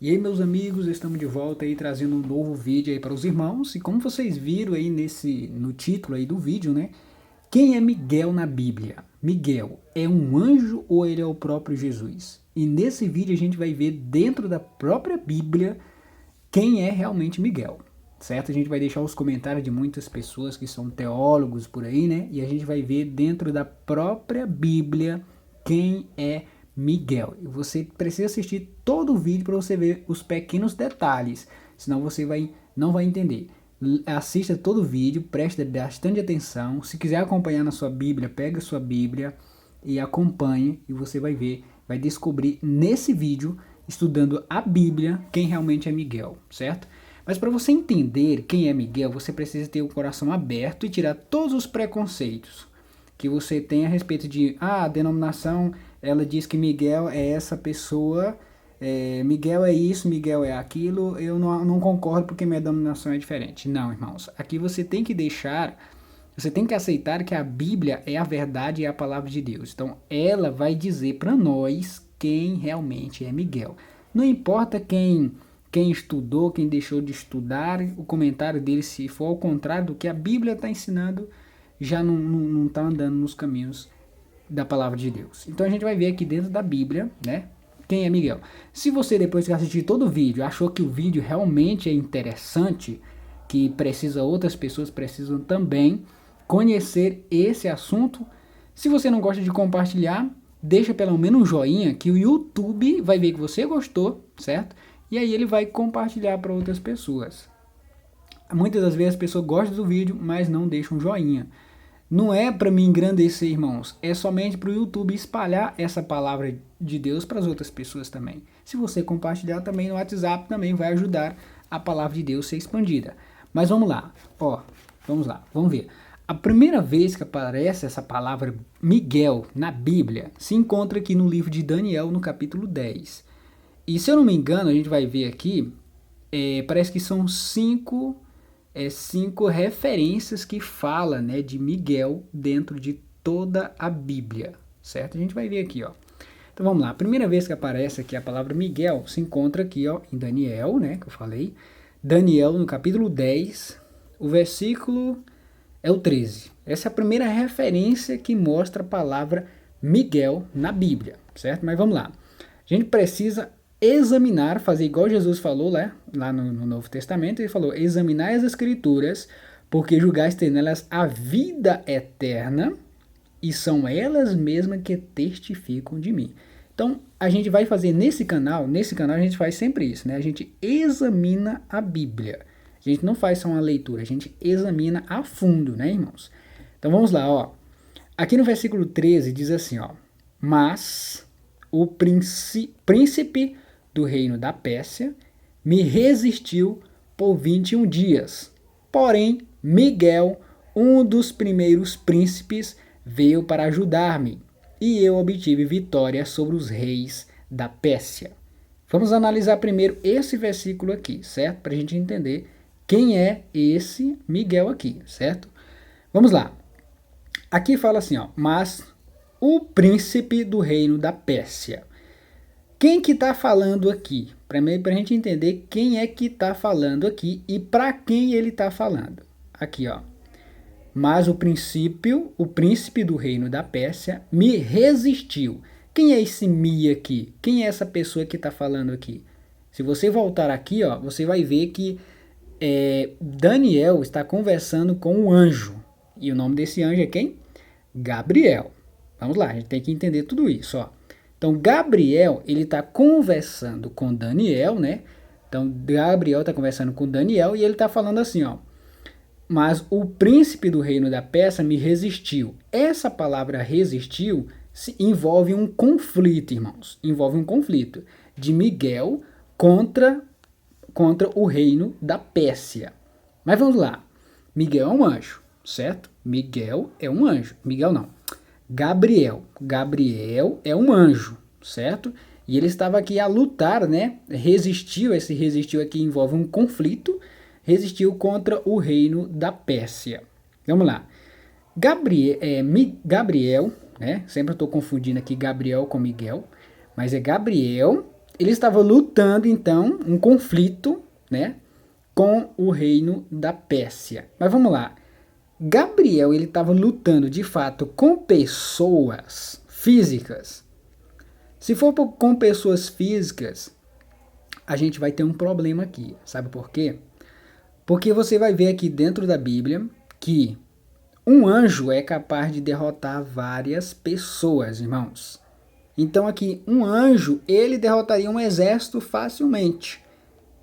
E aí, meus amigos, estamos de volta aí trazendo um novo vídeo aí para os irmãos. E como vocês viram aí no título aí do vídeo, né? Quem é Miguel na Bíblia? Miguel é um anjo ou ele é o próprio Jesus? E nesse vídeo a gente vai ver dentro da própria Bíblia quem é realmente Miguel, certo? A gente vai deixar os comentários de muitas pessoas que são teólogos por aí, né? E a gente vai ver dentro da própria Bíblia quem é Miguel. E você precisa assistir todo o vídeo para você ver os pequenos detalhes, senão você não vai entender. Assista todo o vídeo, preste bastante atenção. Se quiser acompanhar na sua Bíblia, pega a sua Bíblia e acompanhe e você vai ver, vai descobrir nesse vídeo, estudando a Bíblia, quem realmente é Miguel, certo? Mas para você entender quem é Miguel, você precisa ter o coração aberto e tirar todos os preconceitos que você tem a respeito de, a denominação, ela diz que Miguel é essa pessoa, Miguel é isso, Miguel é aquilo, eu não concordo porque minha denominação é diferente. Não, irmãos, aqui você tem que você tem que aceitar que a Bíblia é a verdade e a palavra de Deus. Então, ela vai dizer para nós quem realmente é Miguel. Não importa quem estudou, quem deixou de estudar, o comentário dele, se for ao contrário do que a Bíblia está ensinando, já não está andando nos caminhos da palavra de Deus. Então a gente vai ver aqui dentro da Bíblia, né? Quem é Miguel? Se você, depois que assistir todo o vídeo, achou que o vídeo realmente é interessante, que outras pessoas precisam também conhecer esse assunto, se você não gosta de compartilhar, deixa pelo menos um joinha, que o YouTube vai ver que você gostou, certo? E aí ele vai compartilhar para outras pessoas. Muitas das vezes as pessoas gostam do vídeo, mas não deixam um joinha. Não é para me engrandecer, irmãos, é somente para o YouTube espalhar essa palavra de Deus para as outras pessoas também. Se você compartilhar também no WhatsApp, também vai ajudar a palavra de Deus a ser expandida. Mas vamos lá, vamos lá, vamos ver. A primeira vez que aparece essa palavra Miguel na Bíblia se encontra aqui no livro de Daniel, no capítulo 10. E se eu não me engano, a gente vai ver aqui, parece que são cinco referências que fala, né, de Miguel dentro de toda a Bíblia, certo? A gente vai ver aqui, ó. Então vamos lá. A primeira vez que aparece aqui a palavra Miguel se encontra aqui, ó, em Daniel, né, que eu falei. Daniel, no capítulo 10, o versículo é o 13. Essa é a primeira referência que mostra a palavra Miguel na Bíblia, certo? Mas vamos lá. A gente precisa examinar, fazer igual Jesus falou, né, lá no Novo Testamento, ele falou, examinar as Escrituras, porque julgais ter nelas a vida eterna, e são elas mesmas que testificam de mim. Então, a gente vai fazer nesse canal a gente faz sempre isso, né? A gente examina a Bíblia. A gente não faz só uma leitura, a gente examina a fundo, né, irmãos? Então vamos lá, ó. Aqui no versículo 13 diz assim, ó. Mas o príncipe do reino da Pérsia me resistiu por 21 dias. Porém, Miguel, um dos primeiros príncipes, veio para ajudar-me, e eu obtive vitória sobre os reis da Pérsia. Vamos analisar primeiro esse versículo aqui, certo? Para a gente entender quem é esse Miguel aqui, certo? Vamos lá. Aqui fala assim, ó, mas o príncipe do reino da Pérsia. Quem que está falando aqui? Para a gente entender quem é que está falando aqui e para quem ele está falando. Aqui, ó. Mas o príncipe do reino da Pérsia me resistiu. Quem é esse Mi aqui? Quem é essa pessoa que está falando aqui? Se você voltar aqui, ó, você vai ver que Daniel está conversando com um anjo. E o nome desse anjo é quem? Gabriel. Vamos lá, a gente tem que entender tudo isso, ó. Então, Gabriel, ele está conversando com Daniel, né? Então, Gabriel está conversando com Daniel e ele está falando assim, ó. Mas o príncipe do reino da Pérsia me resistiu. Essa palavra resistiu envolve um conflito, irmãos. Envolve um conflito de Miguel contra o reino da Pérsia. Mas vamos lá. Miguel é um anjo, certo? Miguel é um anjo. Miguel não. Gabriel. Gabriel é um anjo, certo? E ele estava aqui a lutar, né? Resistiu, esse resistiu aqui envolve um conflito, resistiu contra o reino da Pérsia. Vamos lá. Gabriel, né? Sempre estou confundindo aqui Gabriel com Miguel, mas é Gabriel, ele estava lutando, então, um conflito, né, com o reino da Pérsia. Mas vamos lá. Gabriel, ele estava lutando, de fato, com pessoas físicas. Se for com pessoas físicas, a gente vai ter um problema aqui. Sabe por quê? Porque você vai ver aqui dentro da Bíblia que um anjo é capaz de derrotar várias pessoas, irmãos. Então aqui, um anjo, ele derrotaria um exército facilmente.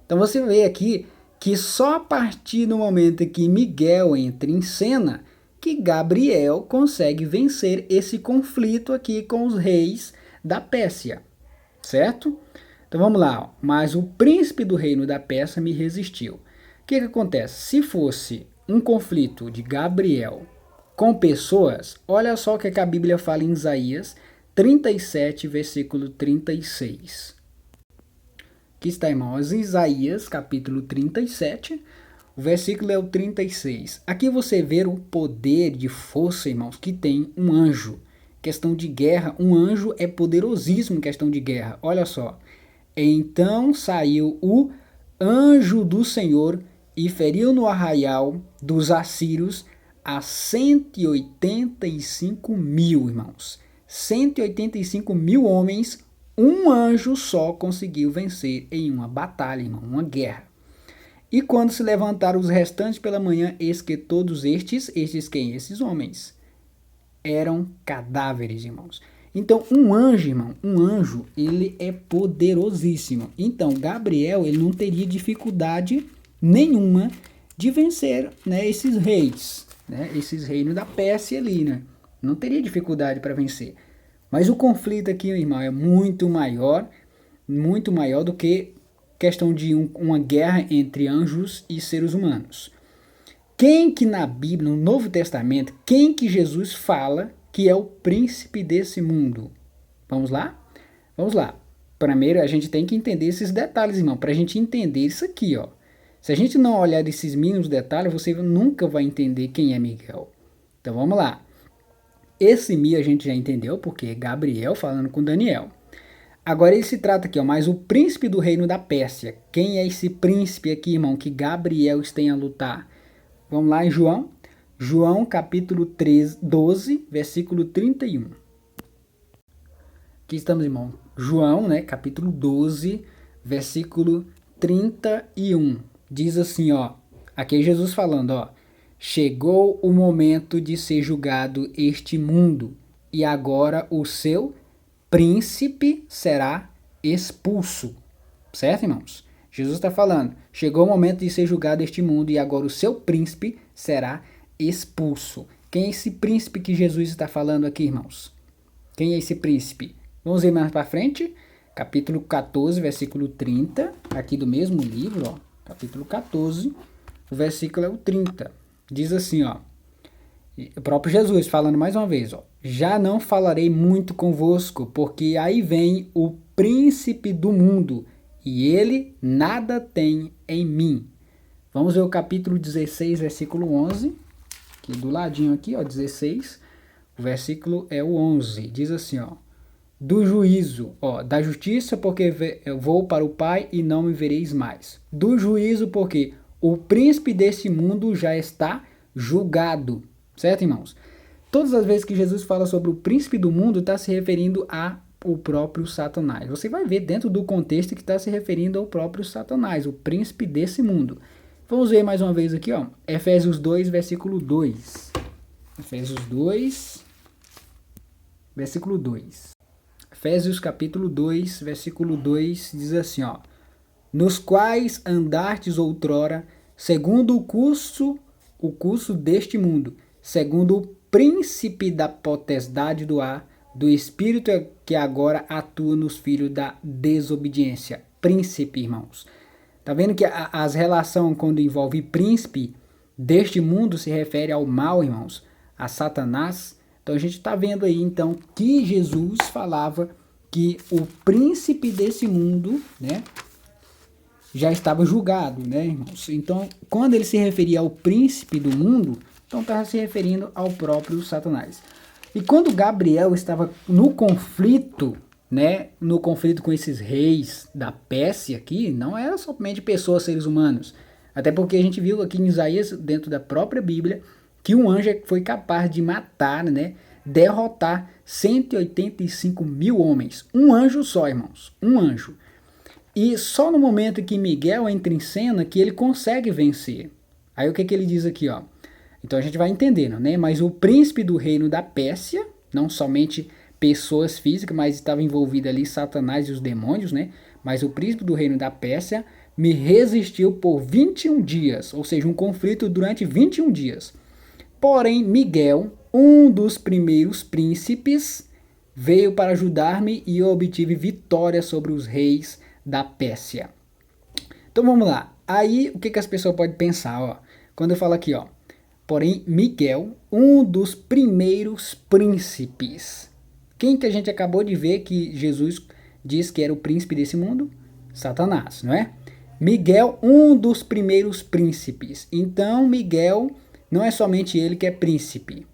Então você vê aqui que só a partir do momento que Miguel entra em cena, que Gabriel consegue vencer esse conflito aqui com os reis da Pérsia, certo? Então vamos lá, ó. Mas o príncipe do reino da Pérsia me resistiu. O que acontece? Se fosse um conflito de Gabriel com pessoas, olha só o que a Bíblia fala em Isaías 37, versículo 36. Aqui está, irmãos, Isaías, capítulo 37, o versículo é o 36. Aqui você vê o poder de força, irmãos, que tem um anjo. Questão de guerra, um anjo é poderosíssimo em questão de guerra. Olha só. Então saiu o anjo do Senhor e feriu no arraial dos assírios a 185 mil, irmãos. 185 mil homens, um anjo só conseguiu vencer em uma batalha, irmão, uma guerra. E quando se levantaram os restantes pela manhã, eis que todos estes quem? Esses homens, eram cadáveres, irmãos. Então, um anjo, irmão, ele é poderosíssimo. Então, Gabriel, ele não teria dificuldade nenhuma de vencer, né, esses reis, né, esses reinos da Pérsia ali, né? Não teria dificuldade para vencer. Mas o conflito aqui, irmão, é muito maior do que questão de uma guerra entre anjos e seres humanos. Quem que na Bíblia, no Novo Testamento, quem que Jesus fala que é o príncipe desse mundo? Vamos lá? Vamos lá. Primeiro, a gente tem que entender esses detalhes, irmão, para a gente entender isso aqui, ó. Se a gente não olhar esses mínimos detalhes, você nunca vai entender quem é Miguel. Então, vamos lá. Esse Mi a gente já entendeu, porque é Gabriel falando com Daniel. Agora ele se trata aqui, ó, mas o príncipe do reino da Pérsia. Quem é esse príncipe aqui, irmão, que Gabriel tem a lutar? Vamos lá em João. João capítulo 12, versículo 31. Aqui estamos, irmão. João, né, capítulo 12, versículo 31. Diz assim, ó. Aqui é Jesus falando, ó. Chegou o momento de ser julgado este mundo, e agora o seu príncipe será expulso. Certo, irmãos? Jesus está falando, chegou o momento de ser julgado este mundo, e agora o seu príncipe será expulso. Quem é esse príncipe que Jesus está falando aqui, irmãos? Quem é esse príncipe? Vamos ver mais para frente, capítulo 14, versículo 30, aqui do mesmo livro, ó, capítulo 14, o versículo é o 30. Diz assim, ó, o próprio Jesus falando mais uma vez, ó, já não falarei muito convosco, porque aí vem o príncipe do mundo, e ele nada tem em mim. Vamos ver o capítulo 16, versículo 11, aqui do ladinho aqui, ó, 16, o versículo é o 11, diz assim, ó, do juízo, ó, da justiça, porque eu vou para o Pai e não me vereis mais. Do juízo, porque o príncipe desse mundo já está julgado. Certo, irmãos? Todas as vezes que Jesus fala sobre o príncipe do mundo, está se referindo ao próprio Satanás. Você vai ver dentro do contexto que está se referindo ao próprio Satanás, o príncipe desse mundo. Vamos ver mais uma vez aqui, ó. Efésios 2, versículo 2. Efésios 2, versículo 2. Efésios capítulo 2, versículo 2, diz assim, ó. Nos quais andastes outrora, segundo o curso deste mundo, segundo o príncipe da potestade do ar, do espírito que agora atua nos filhos da desobediência. Príncipe, irmãos. Tá vendo que as relações quando envolve príncipe deste mundo se refere ao mal, irmãos, a Satanás. Então a gente está vendo aí então que Jesus falava que o príncipe desse mundo, né, já estava julgado, né, irmãos? Então, quando ele se referia ao príncipe do mundo, então estava se referindo ao próprio Satanás. E quando Gabriel estava no conflito né, no conflito com esses reis da Pérsia aqui, não era somente pessoas, seres humanos. Até porque a gente viu aqui em Isaías, dentro da própria Bíblia, que um anjo foi capaz de matar, né, derrotar 185 mil homens. Um anjo só, irmãos. Um anjo. E só no momento que Miguel entra em cena que ele consegue vencer. Aí o que ele diz aqui, ó? Então a gente vai entendendo, né? Mas o príncipe do reino da Pérsia, não somente pessoas físicas, mas estava envolvido ali Satanás e os demônios, né? Mas o príncipe do reino da Pérsia me resistiu por 21 dias, ou seja, um conflito durante 21 dias. Porém, Miguel, um dos primeiros príncipes, veio para ajudar-me e eu obtive vitória sobre os reis da Pérsia. Então vamos lá. Aí o que as pessoas podem pensar, ó? Quando eu falo aqui, ó. Porém, Miguel, um dos primeiros príncipes. Quem que a gente acabou de ver que Jesus diz que era o príncipe desse mundo? Satanás, não é? Miguel, um dos primeiros príncipes. Então, Miguel não é somente ele que é príncipe,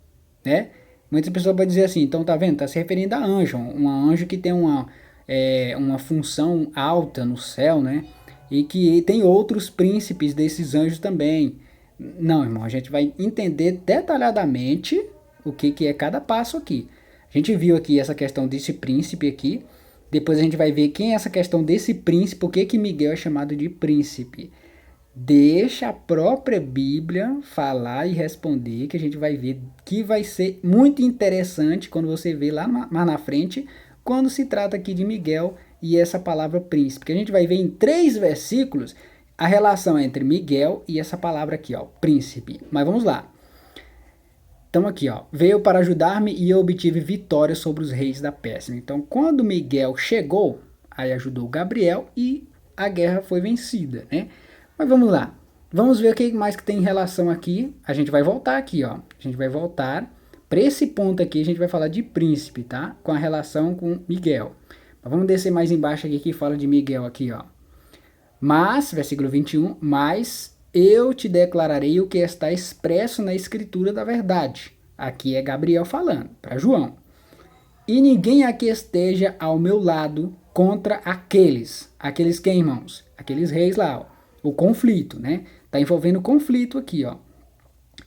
né? Muitas pessoas podem dizer assim, então tá vendo? Tá se referindo a anjo, um anjo que tem uma função alta no céu, né? E que tem outros príncipes desses anjos também. Não, irmão, a gente vai entender detalhadamente o que é cada passo aqui. A gente viu aqui essa questão desse príncipe aqui. Depois a gente vai ver quem é essa questão desse príncipe, por que Miguel é chamado de príncipe. Deixa a própria Bíblia falar e responder, que a gente vai ver que vai ser muito interessante quando você vê lá mais na frente, quando se trata aqui de Miguel e essa palavra príncipe. Que a gente vai ver em 3 versículos a relação entre Miguel e essa palavra aqui, ó, príncipe. Mas vamos lá. Então aqui, ó, veio para ajudar-me e eu obtive vitória sobre os reis da Pérsia. Então quando Miguel chegou, aí ajudou Gabriel e a guerra foi vencida, né? Mas vamos lá. Vamos ver o que mais que tem em relação aqui. A gente vai voltar aqui, ó. A gente vai voltar para esse ponto aqui, a gente vai falar de príncipe, tá? Com a relação com Miguel. Mas vamos descer mais embaixo aqui que fala de Miguel aqui, ó. Mas, versículo 21, mas eu te declararei o que está expresso na escritura da verdade. Aqui é Gabriel falando para João. E ninguém aqui esteja ao meu lado contra aqueles. Aqueles quem, irmãos? Aqueles reis lá, ó. O conflito, né? Tá envolvendo conflito aqui, ó.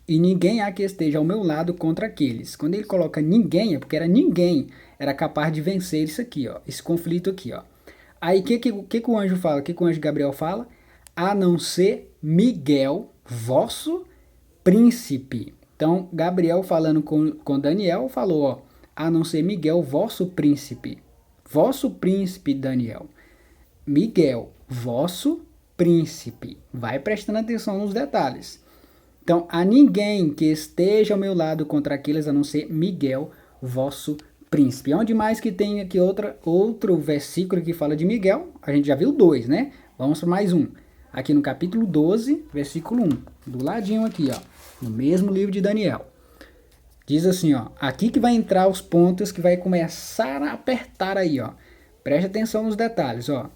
E ninguém aqui esteja ao meu lado contra aqueles. Quando ele coloca ninguém, é porque era ninguém era capaz de vencer isso aqui, ó. Esse conflito aqui, ó. Aí o que o anjo fala? O que o anjo Gabriel fala? A não ser Miguel, vosso príncipe. Então, Gabriel falando com Daniel, falou, ó, a não ser Miguel, vosso príncipe. Vosso príncipe, Daniel. Miguel, vosso príncipe. Vai prestando atenção nos detalhes. Então, a ninguém que esteja ao meu lado contra aqueles, a não ser Miguel, vosso príncipe. Onde mais que tem aqui outro versículo que fala de Miguel? A gente já viu 2, né? Vamos para mais um. Aqui no capítulo 12, versículo 1. Do ladinho aqui, ó. No mesmo livro de Daniel. Diz assim, ó. Aqui que vai entrar os pontos que vai começar a apertar aí, ó. Preste atenção nos detalhes, ó.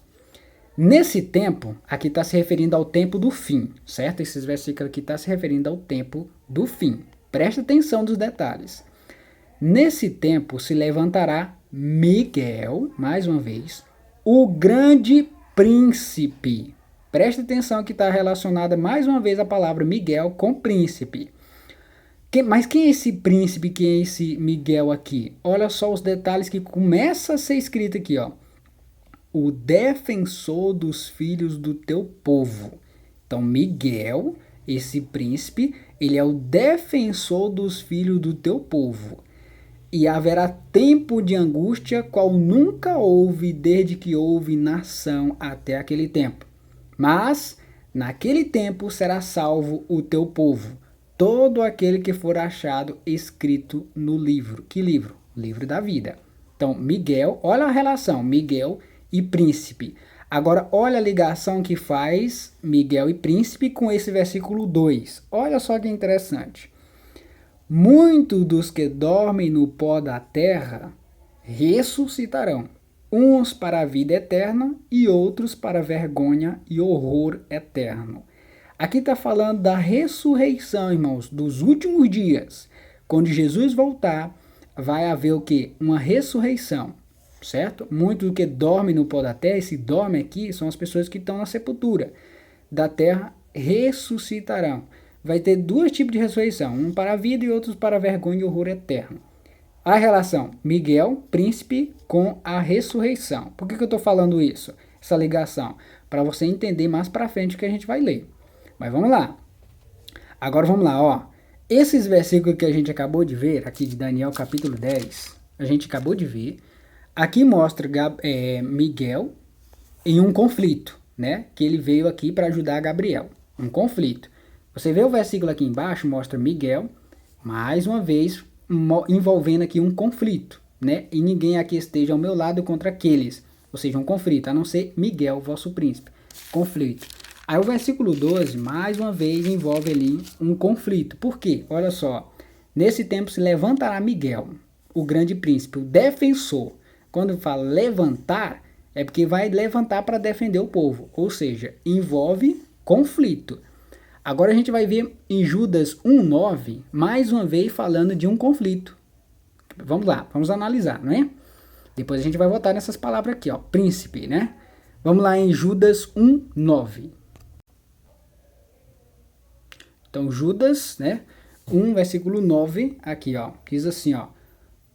Nesse tempo, aqui está se referindo ao tempo do fim, certo? Esses versículos aqui estão se referindo ao tempo do fim. Preste atenção nos detalhes. Nesse tempo se levantará Miguel, mais uma vez, o grande príncipe. Preste atenção que está relacionada mais uma vez a palavra Miguel com príncipe. Mas quem é esse príncipe, quem é esse Miguel aqui? Olha só os detalhes que começa a ser escrito aqui, ó. O defensor dos filhos do teu povo. Então, Miguel, esse príncipe, ele é o defensor dos filhos do teu povo. E haverá tempo de angústia, qual nunca houve desde que houve nação até aquele tempo. Mas, naquele tempo será salvo o teu povo, todo aquele que for achado escrito no livro. Que livro? O livro da vida. Então, Miguel, olha a relação, Miguel e príncipe. Agora, olha a ligação que faz Miguel e príncipe com esse versículo 2. Olha só que interessante. Muitos dos que dormem no pó da terra ressuscitarão, uns para a vida eterna e outros para vergonha e horror eterno. Aqui está falando da ressurreição, irmãos, dos últimos dias. Quando Jesus voltar, vai haver o quê? Uma ressurreição. certo? Muito do que dorme no pó da terra, esse dorme aqui são as pessoas que estão na sepultura da terra, ressuscitarão. Vai ter dois tipos de ressurreição, um para a vida e outros para a vergonha e horror eterno. A relação Miguel, príncipe, com a ressurreição. Por que eu estou falando isso? Essa ligação, para você entender mais para frente o que a gente vai ler. Mas vamos lá. Agora vamos lá, ó. Esses versículos que a gente acabou de ver, aqui de Daniel capítulo 10, a gente acabou de ver. Aqui mostra Miguel em um conflito, né? Que ele veio aqui para ajudar Gabriel. Um conflito. Você vê o versículo aqui embaixo, mostra Miguel, mais uma vez, envolvendo aqui um conflito, né? E ninguém aqui esteja ao meu lado contra aqueles. Ou seja, um conflito, a não ser Miguel, vosso príncipe. Conflito. Aí o versículo 12, mais uma vez, envolve ali um conflito. Por quê? Olha só. Nesse tempo se levantará Miguel, o grande príncipe, o defensor. Quando fala levantar, é porque vai levantar para defender o povo. Ou seja, envolve conflito. Agora a gente vai ver em Judas 1:9, mais uma vez falando de um conflito. Vamos lá, vamos analisar, não é? Depois a gente vai voltar nessas palavras aqui, ó, príncipe, né? Vamos lá em Judas 1:9. Então, Judas, né? 1, versículo 9, aqui, ó, diz assim, ó.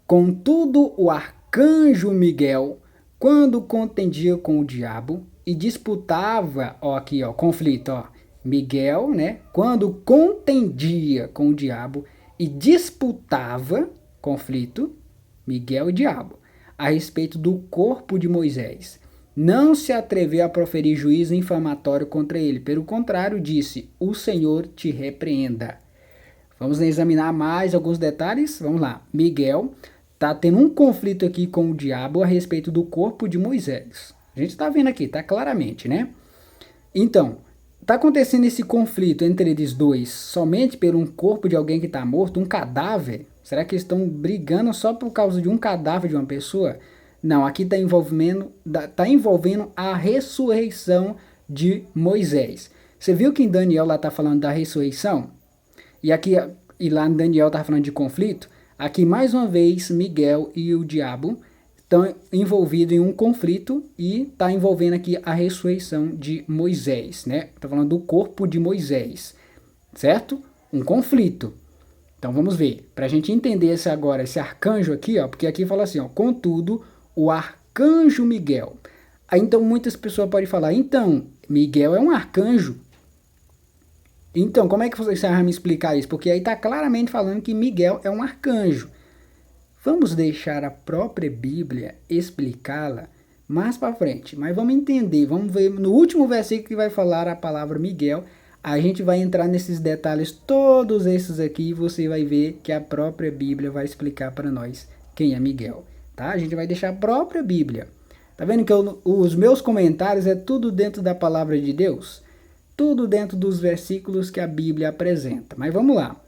Contudo, o arcanjo Miguel, quando contendia com o diabo e disputava, ó, aqui, ó, conflito, ó. Miguel, né? Quando contendia com o diabo e disputava, conflito, Miguel e diabo, a respeito do corpo de Moisés. Não se atreveu a proferir juízo infamatório contra ele. Pelo contrário, disse, o Senhor te repreenda. Vamos examinar mais alguns detalhes? Vamos lá. Miguel está tendo um conflito aqui com o diabo a respeito do corpo de Moisés. A gente está vendo aqui, está claramente, né? Então, está acontecendo esse conflito entre eles dois somente por um corpo de alguém que está morto, um cadáver? Será que eles estão brigando só por causa de um cadáver de uma pessoa? Não, aqui está envolvendo a ressurreição de Moisés. Você viu que em Daniel lá está falando da ressurreição? E lá em Daniel está falando de conflito? Aqui mais uma vez Miguel e o diabo estão envolvidos em um conflito e está envolvendo aqui a ressurreição de Moisés, né? Está falando do corpo de Moisés, certo? Um conflito. Então vamos ver, para a gente entender esse arcanjo aqui, ó, porque aqui fala assim, ó, contudo, o arcanjo Miguel. Aí então muitas pessoas podem falar, então, Miguel é um arcanjo. Então, como é que você vai me explicar isso? Porque aí está claramente falando que Miguel é um arcanjo. Vamos deixar a própria Bíblia explicá-la mais para frente. Mas vamos entender, vamos ver no último versículo que vai falar a palavra Miguel. A gente vai entrar nesses detalhes, todos esses aqui, e você vai ver que a própria Bíblia vai explicar para nós quem é Miguel. Tá? A gente vai deixar a própria Bíblia. Tá vendo que os meus comentários é tudo dentro da palavra de Deus? Tudo dentro dos versículos que a Bíblia apresenta. Mas vamos lá.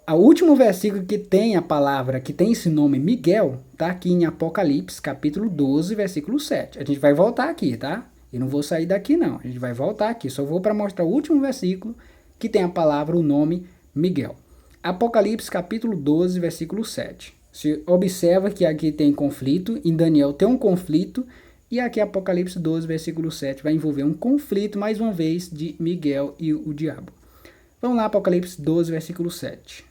O último versículo que tem a palavra, que tem esse nome Miguel, tá aqui em Apocalipse, capítulo 12, versículo 7. A gente vai voltar aqui, tá? Eu não vou sair daqui não. A gente vai voltar aqui. Só vou para mostrar o último versículo que tem a palavra, o nome Miguel. Apocalipse, capítulo 12, versículo 7. Você observa que aqui tem conflito, em Daniel tem um conflito, e aqui Apocalipse 12, versículo 7, vai envolver um conflito, mais uma vez, de Miguel e o diabo. Vamos lá, Apocalipse 12, versículo 7.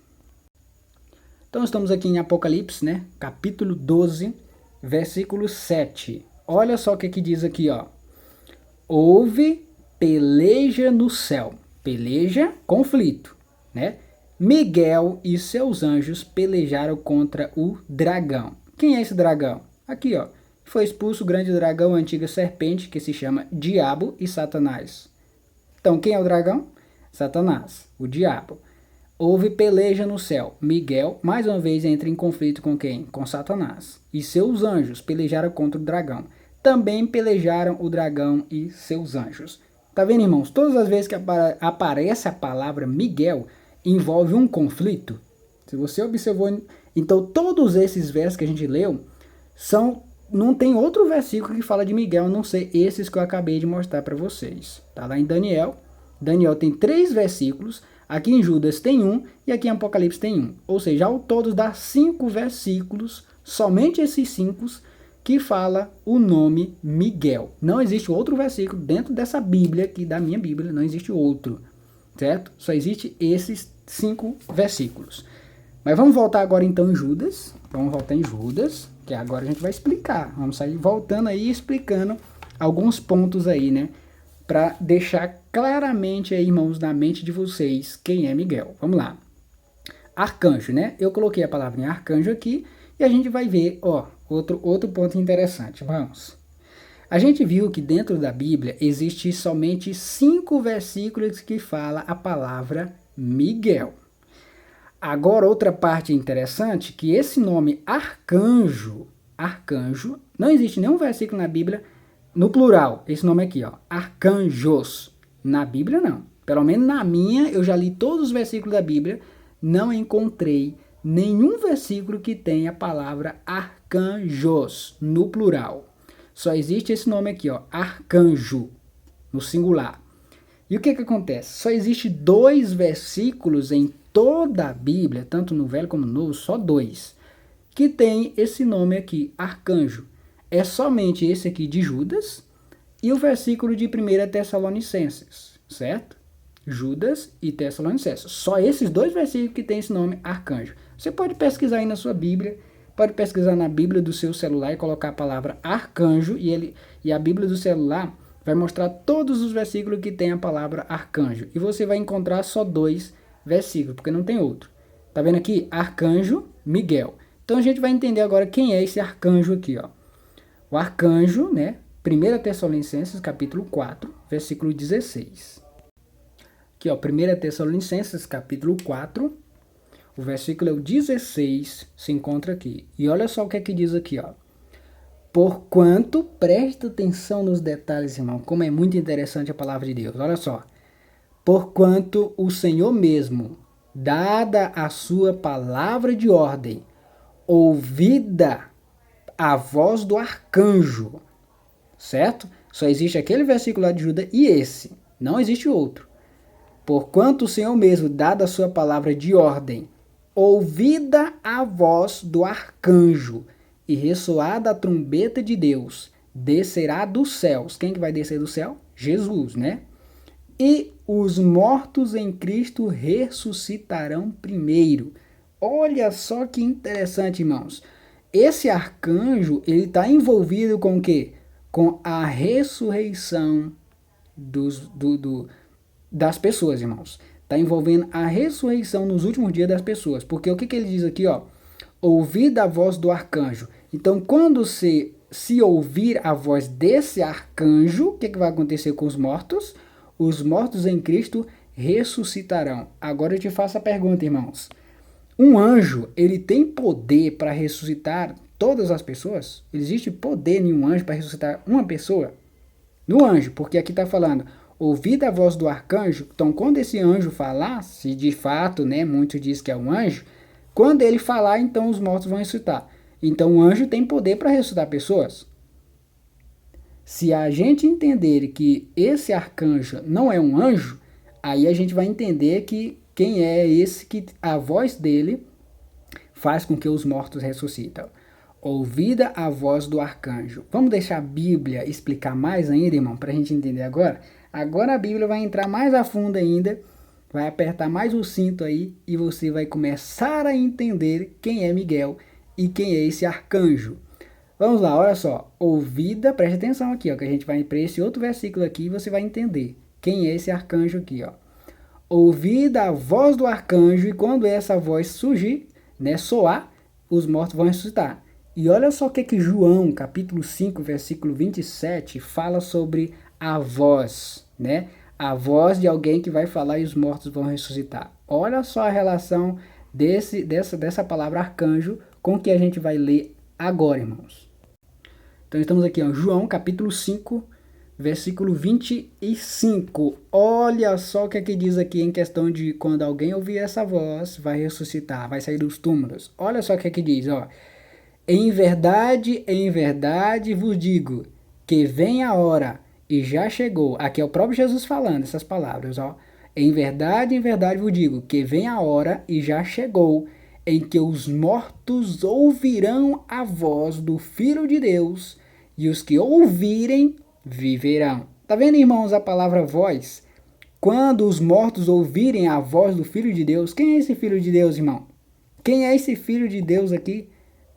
Então estamos aqui em Apocalipse, né? Capítulo 12, versículo 7. Olha só o que diz aqui, ó. Houve peleja no céu. Peleja, conflito, né? Miguel e seus anjos pelejaram contra o dragão. Quem é esse dragão? Aqui, ó. Foi expulso o grande dragão, a antiga serpente, que se chama Diabo e Satanás. Então, quem é o dragão? Satanás, o diabo. Houve peleja no céu. Miguel, mais uma vez, entra em conflito com quem? Com Satanás. E seus anjos pelejaram contra o dragão. Também pelejaram o dragão e seus anjos. Tá vendo, irmãos? Todas as vezes que aparece a palavra Miguel, envolve um conflito. Se você observou, então todos esses versos que a gente leu não tem outro versículo que fala de Miguel, a não ser esses que eu acabei de mostrar para vocês. Tá lá em Daniel. Daniel tem 3 versículos, aqui em Judas tem 1 e aqui em Apocalipse tem 1. Ou seja, ao todo dá 5 versículos, somente esses 5 que fala o nome Miguel. Não existe outro versículo dentro dessa Bíblia, aqui da minha Bíblia, não existe outro, certo? Só existe esses 5 versículos. Mas vamos voltar agora então em Judas. Vamos voltar em Judas, que agora a gente vai explicar. Vamos sair voltando aí explicando alguns pontos aí, né? Para deixar claramente aí, irmãos, na mente de vocês quem é Miguel. Vamos lá. Arcanjo, né? Eu coloquei a palavra em arcanjo aqui e a gente vai ver, ó, outro ponto interessante. Vamos. A gente viu que dentro da Bíblia existe somente 5 versículos que fala a palavra Miguel. Agora, outra parte interessante, que esse nome arcanjo, não existe nenhum versículo na Bíblia no plural, esse nome aqui, ó, arcanjos. Na Bíblia, não. Pelo menos na minha, eu já li todos os versículos da Bíblia, não encontrei nenhum versículo que tenha a palavra arcanjos no plural. Só existe esse nome aqui, ó, arcanjo, no singular. E o que acontece? Só existe 2 versículos em toda a Bíblia, tanto no Velho como no Novo, só 2, que tem esse nome aqui, arcanjo. É somente esse aqui de Judas e o versículo de 1 Tessalonicenses, certo? Judas e Tessalonicenses. Só esses 2 versículos que tem esse nome, arcanjo. Você pode pesquisar aí na sua Bíblia, pode pesquisar na Bíblia do seu celular e colocar a palavra arcanjo e a Bíblia do celular vai mostrar todos os versículos que tem a palavra arcanjo. E você vai encontrar só 2 versículos, porque não tem outro. Tá vendo aqui? Arcanjo, Miguel. Então a gente vai entender agora quem é esse arcanjo aqui, ó. O arcanjo, né? 1 Tessalonicenses, capítulo 4, versículo 16. Aqui, ó, 1 Tessalonicenses, capítulo 4, o versículo é o 16, se encontra aqui. E olha só o que é que diz aqui, ó. Porquanto, presta atenção nos detalhes, irmão, como é muito interessante a palavra de Deus. Olha só. Porquanto o Senhor mesmo, dada a sua palavra de ordem, ouvida a voz do arcanjo, certo? Só existe aquele versículo lá de Judas e esse, não existe outro. Porquanto o Senhor mesmo, dada a sua palavra de ordem, ouvida a voz do arcanjo e ressoada a trombeta de Deus, descerá dos céus. Quem que vai descer do céu? Jesus, né? E os mortos em Cristo ressuscitarão primeiro. Olha só que interessante, irmãos. Esse arcanjo, ele está envolvido com o quê? Com a ressurreição das pessoas, irmãos. Está envolvendo a ressurreição nos últimos dias das pessoas. Porque o que ele diz aqui, ó? Ouvir a voz do arcanjo. Então, quando se ouvir a voz desse arcanjo, o que vai acontecer com os mortos? Os mortos em Cristo ressuscitarão. Agora eu te faço a pergunta, irmãos. Um anjo, ele tem poder para ressuscitar todas as pessoas? Existe poder em um anjo para ressuscitar uma pessoa? No anjo, porque aqui está falando, ouvir a voz do arcanjo. Então, quando esse anjo falar, se de fato, né, muitos dizem que é um anjo, quando ele falar, então os mortos vão ressuscitar. Então, o anjo tem poder para ressuscitar pessoas? Se a gente entender que esse arcanjo não é um anjo, aí a gente vai entender que quem é esse que a voz dele faz com que os mortos ressuscitam. Ouvida a voz do arcanjo. Vamos deixar a Bíblia explicar mais ainda, irmão, para a gente entender agora? Agora a Bíblia vai entrar mais a fundo ainda, vai apertar mais o cinto aí e você vai começar a entender quem é Miguel e quem é esse arcanjo. Vamos lá, olha só. Ouvida, preste atenção aqui, ó, que a gente vai para esse outro versículo aqui e você vai entender quem é esse arcanjo aqui, ó. Ouvida a voz do arcanjo e quando essa voz surgir, né, soar, os mortos vão ressuscitar. E olha só o que João, capítulo 5, versículo 27, fala sobre a voz, né? A voz de alguém que vai falar e os mortos vão ressuscitar. Olha só a relação dessa palavra arcanjo com o que a gente vai ler agora, irmãos. Então estamos aqui, ó, João, capítulo 5, versículo 25. Olha só o que diz aqui em questão de quando alguém ouvir essa voz, vai ressuscitar, vai sair dos túmulos. Olha só o que diz, ó. Em verdade vos digo, que vem a hora, e já chegou. Aqui é o próprio Jesus falando essas palavras, ó. Em verdade vos digo, que vem a hora, e já chegou, em que os mortos ouvirão a voz do Filho de Deus, e os que ouvirem viverão. Tá vendo, irmãos, a palavra voz? Quando os mortos ouvirem a voz do Filho de Deus, quem é esse Filho de Deus, irmão? Quem é esse Filho de Deus aqui?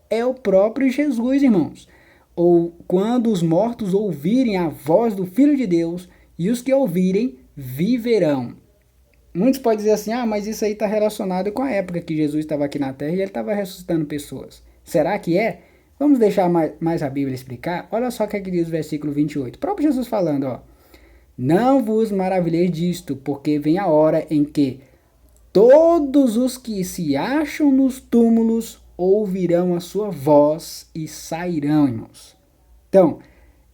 É o próprio Jesus, irmãos. Ou quando os mortos ouvirem a voz do Filho de Deus, e os que ouvirem viverão. Muitos podem dizer assim, mas isso aí está relacionado com a época que Jesus estava aqui na Terra e ele estava ressuscitando pessoas. Será que é? Vamos deixar mais a Bíblia explicar? Olha só o que diz o versículo 28. O próprio Jesus falando, ó. Não vos maravilheis disto, porque vem a hora em que todos os que se acham nos túmulos ouvirão a sua voz e sairão, irmãos. Então,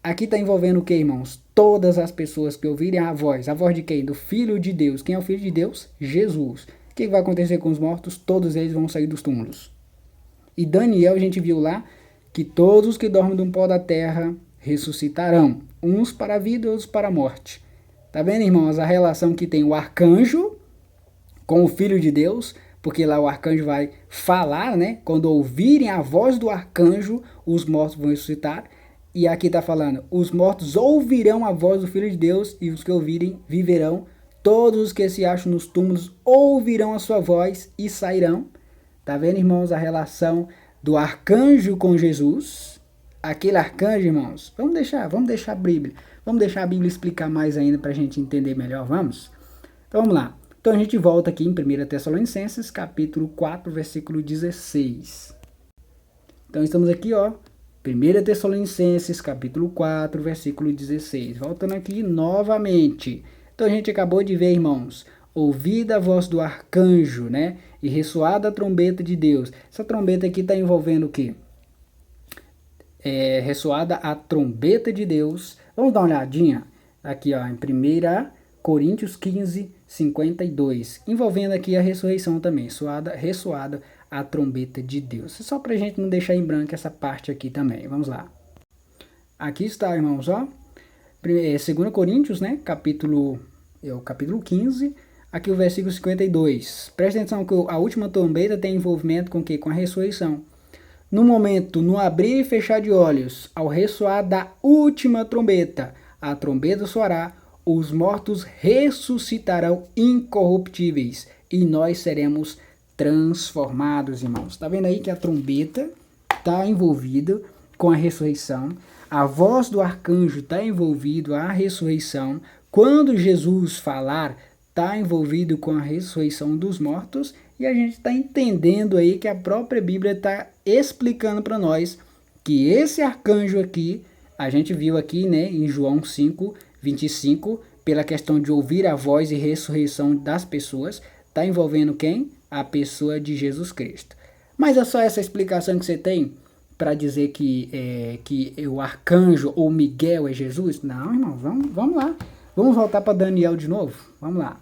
aqui está envolvendo o que, irmãos? Todas as pessoas que ouvirem a voz de quem? Do Filho de Deus. Quem é o Filho de Deus? Jesus. O que vai acontecer com os mortos? Todos eles vão sair dos túmulos. E Daniel, a gente viu lá, que todos os que dormem do pó da terra ressuscitarão. Uns para a vida e outros para a morte. Tá vendo, irmãos? A relação que tem o arcanjo com o Filho de Deus, porque lá o arcanjo vai falar, né? Quando ouvirem a voz do arcanjo, os mortos vão ressuscitar. E aqui está falando, os mortos ouvirão a voz do Filho de Deus, e os que ouvirem viverão. Todos os que se acham nos túmulos ouvirão a sua voz e sairão. Tá vendo, irmãos, a relação do arcanjo com Jesus? Aquele arcanjo, irmãos, vamos deixar a Bíblia. Vamos deixar a Bíblia explicar mais ainda para a gente entender melhor, vamos? Então vamos lá. Então a gente volta aqui em 1 Tessalonicenses, capítulo 4, versículo 16. Então estamos aqui, ó. 1 Tessalonicenses, capítulo 4, versículo 16. Voltando aqui novamente. Então a gente acabou de ver, irmãos, ouvida a voz do arcanjo, né? E ressoada a trombeta de Deus. Essa trombeta aqui está envolvendo o quê? Ressoada a trombeta de Deus. Vamos dar uma olhadinha aqui, ó, em 1 Coríntios 15, 52. Envolvendo aqui a ressurreição também. Ressoada a trombeta de Deus. Só para a gente não deixar em branco essa parte aqui também. Vamos lá. Aqui está, irmãos, ó. 2 Coríntios, né? Capítulo 15. Aqui o versículo 52. Presta atenção que a última trombeta tem envolvimento com o quê? Com a ressurreição. No momento, no abrir e fechar de olhos, ao ressoar da última trombeta, a trombeta soará, os mortos ressuscitarão incorruptíveis e nós seremos transformados, irmãos. Está vendo aí que a trombeta está envolvida com a ressurreição. A voz do arcanjo está envolvido a ressurreição. Quando Jesus falar, está envolvido com a ressurreição dos mortos. E a gente está entendendo aí que a própria Bíblia está explicando para nós que esse arcanjo aqui, a gente viu aqui, né, em João 5, 25, pela questão de ouvir a voz e ressurreição das pessoas, está envolvendo quem? A pessoa de Jesus Cristo. Mas é só essa explicação que você tem para dizer que o arcanjo ou Miguel é Jesus? Não, irmão, vamos lá. Vamos voltar para Daniel de novo? Vamos lá.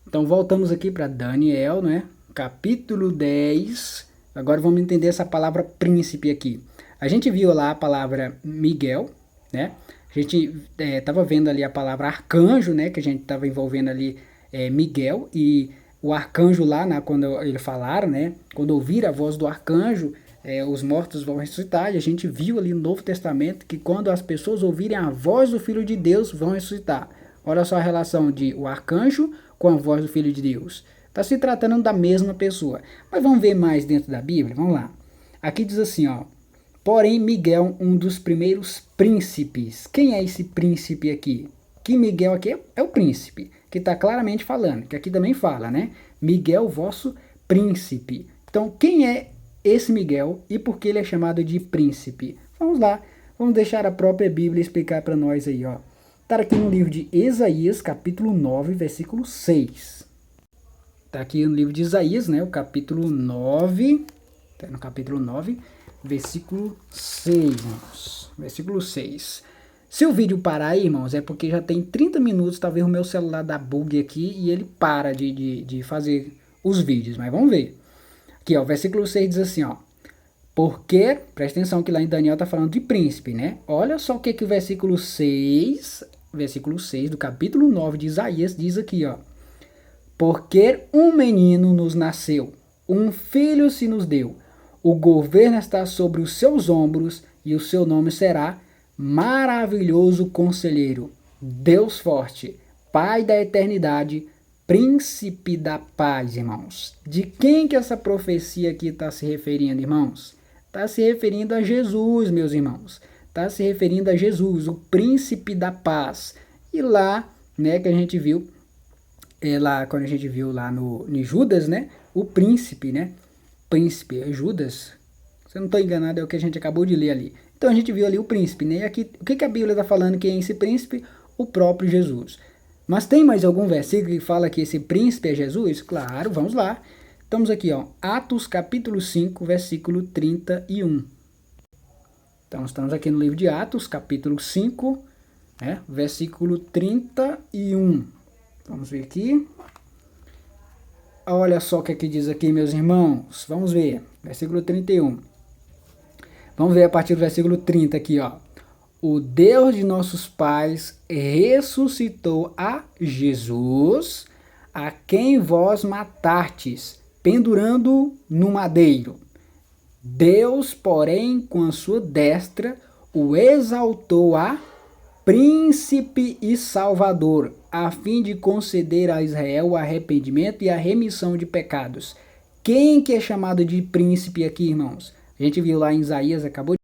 Então voltamos aqui para Daniel, né? Capítulo 10. Agora vamos entender essa palavra príncipe aqui. A gente viu lá a palavra Miguel, né? A gente estava vendo ali a palavra arcanjo, né? Que a gente estava envolvendo ali Miguel. E o arcanjo lá, quando ele falaram, né? Quando ouvir a voz do arcanjo, os mortos vão ressuscitar. E a gente viu ali no Novo Testamento que quando as pessoas ouvirem a voz do Filho de Deus, vão ressuscitar. Olha só a relação de o arcanjo com a voz do Filho de Deus. Está se tratando da mesma pessoa. Mas vamos ver mais dentro da Bíblia? Vamos lá. Aqui diz assim, ó. Porém, Miguel, um dos primeiros príncipes. Quem é esse príncipe aqui? Que Miguel aqui é o príncipe, que está claramente falando, que aqui também fala, né? Miguel, vosso príncipe. Então, quem é esse Miguel e por que ele é chamado de príncipe? Vamos lá. Vamos deixar a própria Bíblia explicar para nós aí, ó. Está aqui no livro de Isaías, capítulo 9, versículo 6. Está aqui no livro de Isaías, né? O capítulo 9. Está no capítulo 9, versículo 6, irmãos. Versículo 6. Se o vídeo parar aí, irmãos, é porque já tem 30 minutos, talvez o meu celular dá bug aqui e ele para de fazer os vídeos. Mas vamos ver. Aqui, ó, o versículo 6 diz assim, ó. Porque, presta atenção que lá em Daniel está falando de príncipe, né? Olha só o que o versículo 6 do capítulo 9 de Isaías diz aqui, ó. Porque um menino nos nasceu, um filho se nos deu. O governo está sobre os seus ombros e o seu nome será Maravilhoso Conselheiro, Deus Forte, Pai da Eternidade, Príncipe da Paz, irmãos. De quem que essa profecia aqui está se referindo, irmãos? Está se referindo a Jesus, meus irmãos. Está se referindo a Jesus, o Príncipe da Paz. E lá, né, que a gente viu, lá quando a gente viu lá em Judas, né, o príncipe, né, príncipe, é Judas, se eu não estou enganado, é o que a gente acabou de ler ali. Então a gente viu ali o príncipe, né, e aqui, o que a Bíblia está falando que é esse príncipe? O próprio Jesus. Mas tem mais algum versículo que fala que esse príncipe é Jesus? Claro, vamos lá. Estamos aqui, ó, Atos capítulo 5, versículo 31. Então estamos aqui no livro de Atos, capítulo 5, né, versículo 31. Vamos ver aqui. Olha só o que aqui diz aqui, meus irmãos. Vamos ver, versículo 31. Vamos ver a partir do versículo 30 aqui, ó. O Deus de nossos pais ressuscitou a Jesus, a quem vós matastes, pendurando no madeiro. Deus, porém, com a sua destra, o exaltou a príncipe e salvador, a fim de conceder a Israel o arrependimento e a remissão de pecados. Quem que é chamado de príncipe aqui, irmãos? A gente viu lá em Isaías, acabou